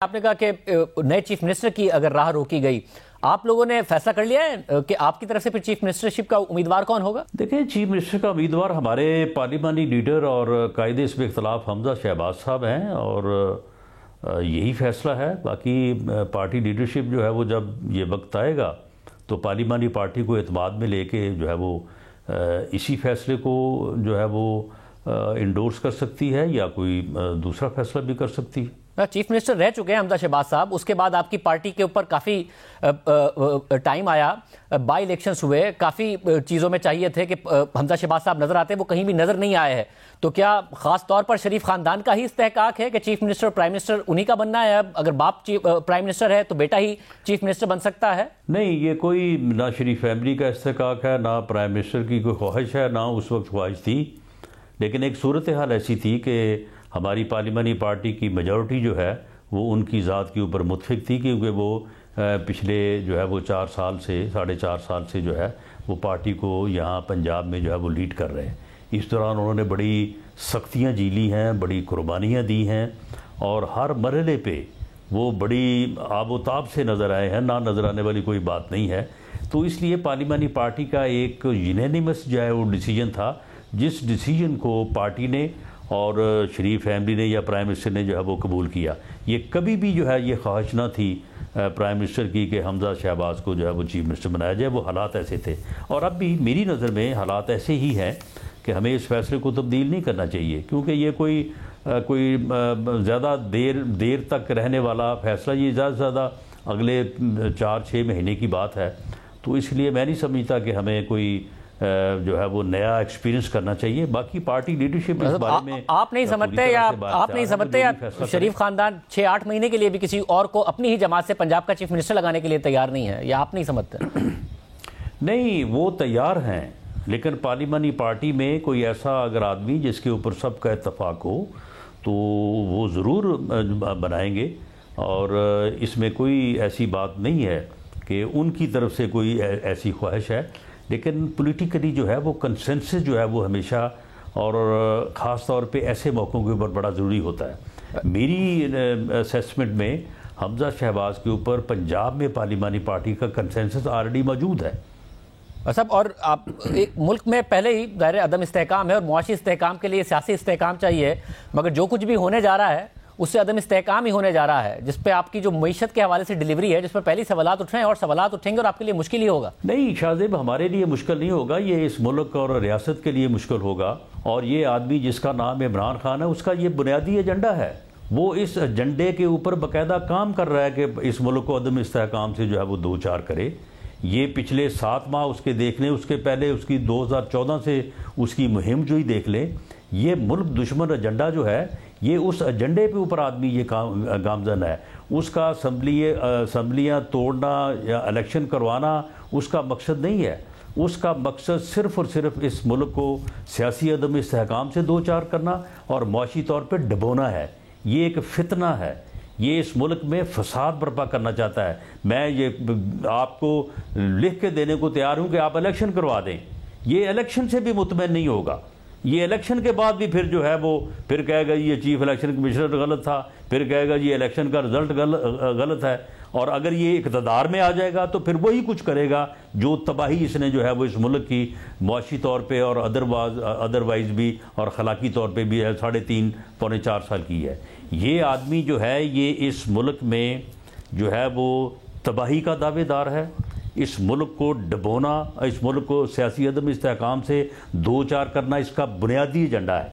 آپ نے کہا کہ نئے چیف منسٹر کی اگر راہ روکی گئی، آپ لوگوں نے فیصلہ کر لیا ہے کہ آپ کی طرف سے پھر چیف منسٹرشپ کا امیدوار کون ہوگا؟ دیکھیں، چیف منسٹر کا امیدوار ہمارے پارلیمانی لیڈر اور قائد اس میں اختلاف حمزہ شہباز صاحب ہیں، اور یہی فیصلہ ہے۔ باقی پارٹی لیڈرشپ جو ہے وہ جب یہ وقت آئے گا تو پارلیمانی پارٹی کو اعتماد میں لے کے جو ہے وہ اسی فیصلے کو جو ہے وہ انڈورس کر سکتی ہے یا کوئی دوسرا فیصلہ بھی کر سکتی ہے۔ چیف منسٹر رہ چکے ہیں حمزہ شہباز صاحب، اس کے بعد آپ کی پارٹی کے اوپر کافی ٹائم آیا، بائی الیکشنز ہوئے، کافی چیزوں میں چاہیے تھے کہ حمزہ شہباز صاحب نظر آتے، وہ کہیں بھی نظر نہیں آئے ہیں۔ تو کیا خاص طور پر شریف خاندان کا ہی استحقاق ہے کہ چیف منسٹر اور پرائم منسٹر انہی کا بننا ہے؟ اگر باپ پرائم منسٹر ہے تو بیٹا ہی چیف منسٹر بن سکتا ہے؟ نہیں، یہ کوئی نہ شریف فیملی کا استحقاق ہے، نہ پرائم منسٹر کی کوئی خواہش ہے، نہ اس وقت خواہش تھی۔ لیکن ایک صورتحال ایسی تھی کہ ہماری پارلیمانی پارٹی کی میجورٹی جو ہے وہ ان کی ذات کے اوپر متفق تھی، کیونکہ وہ پچھلے جو ہے وہ 4 سال سے 4.5 سال سے جو ہے وہ پارٹی کو یہاں پنجاب میں جو ہے وہ لیڈ کر رہے ہیں۔ اس دوران انہوں نے بڑی سختیاں جھیلی ہیں، بڑی قربانیاں دی ہیں، اور ہر مرحلے پہ وہ بڑی آب و تاب سے نظر آئے ہیں، نہ نظر آنے والی کوئی بات نہیں ہے۔ تو اس لیے پارلیمانی پارٹی کا ایک یونینیمس جو ہے وہ ڈیسیجن تھا، جس ڈیسیجن کو پارٹی نے اور شریف فیملی نے یا پرائم منسٹر نے جو ہے وہ قبول کیا۔ یہ کبھی بھی جو ہے یہ خواہش نہ تھی پرائم منسٹر کی کہ حمزہ شہباز کو جو ہے وہ چیف منسٹر بنایا جائے، وہ حالات ایسے تھے، اور اب بھی میری نظر میں حالات ایسے ہی ہیں کہ ہمیں اس فیصلے کو تبدیل نہیں کرنا چاہیے، کیونکہ یہ کوئی زیادہ دیر تک رہنے والا فیصلہ، یہ زیادہ سے زیادہ اگلے 4-6 مہینے کی بات ہے۔ تو اس لیے میں نہیں سمجھتا کہ ہمیں کوئی جو ہے وہ نیا ایکسپیرینس کرنا چاہیے۔ باقی پارٹی لیڈرشپ اس بارے میں آپ نہیں سمجھتے یا شریف خاندان 6-8 مہینے کے لیے بھی کسی اور کو اپنی ہی جماعت سے پنجاب کا چیف منسٹر لگانے کے لیے تیار نہیں ہے، یا آپ نہیں سمجھتے؟ نہیں، وہ تیار ہیں، لیکن پارلیمانی پارٹی میں کوئی ایسا اگر آدمی جس کے اوپر سب کا اتفاق ہو تو وہ ضرور بنائیں گے، اور اس میں کوئی ایسی بات نہیں ہے کہ ان کی طرف سے کوئی ایسی خواہش ہے۔ لیکن پولیٹیکلی جو ہے وہ کنسنسس جو ہے وہ ہمیشہ اور خاص طور پہ ایسے موقعوں کے اوپر بڑا ضروری ہوتا ہے۔ میری اسیسمنٹ میں حمزہ شہباز کے اوپر پنجاب میں پارلیمانی پارٹی کا کنسنسس آلریڈی موجود ہے۔ صاحب، اور آپ ملک میں پہلے ہی ظاہر عدم استحکام ہے، اور معاشی استحکام کے لیے سیاسی استحکام چاہیے، مگر جو کچھ بھی ہونے جا رہا ہے اس سے عدم استحکام ہی ہونے جا رہا ہے، جس پہ آپ کی جو معیشت کے حوالے سے ڈیلیوری ہے، جس پر پہلی سوالات اٹھ رہے ہیں اور سوالات اٹھیں گے، اور آپ کے لیے مشکل ہی ہوگا۔ نہیں شاہزیب، ہمارے لیے مشکل نہیں ہوگا، یہ اس ملک اور ریاست کے لیے مشکل ہوگا، اور یہ آدمی جس کا نام عمران خان ہے، اس کا یہ بنیادی ایجنڈا ہے، وہ اس ایجنڈے کے اوپر باقاعدہ کام کر رہا ہے کہ اس ملک کو عدم استحکام سے جو ہے وہ دوچار کرے۔ یہ پچھلے 7 ماہ اس کے دیکھ لیں، اس کے پہلے اس کی 2014 سے اس کی مہم جو ہی دیکھ لیں، یہ ملک دشمن ایجنڈا جو ہے، یہ اس ایجنڈے پہ اوپر آدمی یہ گامزن ہے۔ اس کا اسمبلیاں توڑنا یا الیکشن کروانا اس کا مقصد نہیں ہے، اس کا مقصد صرف اور صرف اس ملک کو سیاسی عدم استحکام سے دوچار کرنا اور معاشی طور پہ ڈبونا ہے۔ یہ ایک فتنہ ہے، یہ اس ملک میں فساد برپا کرنا چاہتا ہے۔ میں یہ آپ کو لکھ کے دینے کو تیار ہوں کہ آپ الیکشن کروا دیں، یہ الیکشن سے بھی مطمئن نہیں ہوگا۔ یہ الیکشن کے بعد بھی پھر جو ہے وہ پھر کہے گا یہ چیف الیکشن کمشنر غلط تھا، پھر کہے گا یہ الیکشن کا رزلٹ غلط ہے، اور اگر یہ اقتدار میں آ جائے گا تو پھر وہی کچھ کرے گا جو تباہی اس نے جو ہے وہ اس ملک کی معاشی طور پہ اور ادروائز بھی اور اخلاقی طور پہ بھی 3.5-4 سال کی ہے۔ یہ آدمی جو ہے یہ اس ملک میں جو ہے وہ تباہی کا دعوے دار ہے۔ اس ملک کو ڈبونا، اس ملک کو سیاسی عدم استحکام سے دوچار کرنا اس کا بنیادی ایجنڈا ہے۔